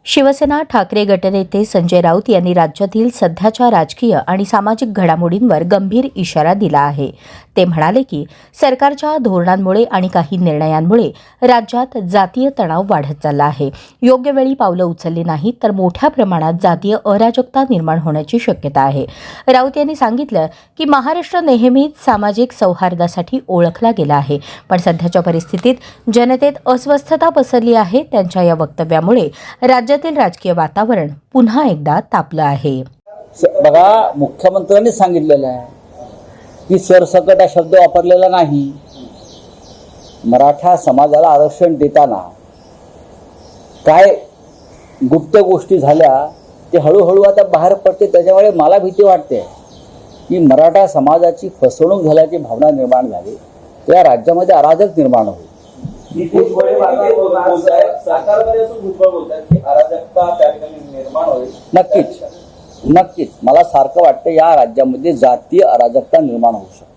शिवसेना ठाकरे गटनेते संजय राऊत यांनी राज्यातील सध्याच्या राजकीय आणि सामाजिक घडामोडींवर गंभीर इशारा दिला आहे। ते म्हणाले की सरकारच्या धोरणांमुळे आणि काही निर्णयांमुळे राज्यात जातीय तणाव वाढत चालला आहे। योग्य वेळी पावलं उचलली नाहीत तर मोठ्या प्रमाणात जातीय अराजकता निर्माण होण्याची शक्यता आहे। राऊत यांनी सांगितलं की महाराष्ट्र नेहमीच सामाजिक सौहार्दासाठी ओळखला गेला आहे, पण सध्याच्या परिस्थितीत जनतेत अस्वस्थता पसरली आहे। त्यांच्या या वक्तव्यामुळे राज्यातील राजकीय वातावरण पुन्हा एकदा तापलं आहे। बघा, मुख्यमंत्र्यांनी सांगितलेलं आहे की सरसकट हा शब्द वापरलेला नाही। मराठा समाजाला आरक्षण देताना काय गुप्त गोष्टी झाल्या ते हळूहळू आता बाहेर पडते। त्याच्यामुळे मला भीती वाटते की मराठा समाजाची फसवणूक झाल्याची भावना निर्माण झाली, त्या राज्यामध्ये अराजक निर्माण होईल। नक्कीच मला सारखं वाटतं या राज्यामध्ये जातीय अराजकता निर्माण होऊ शकते।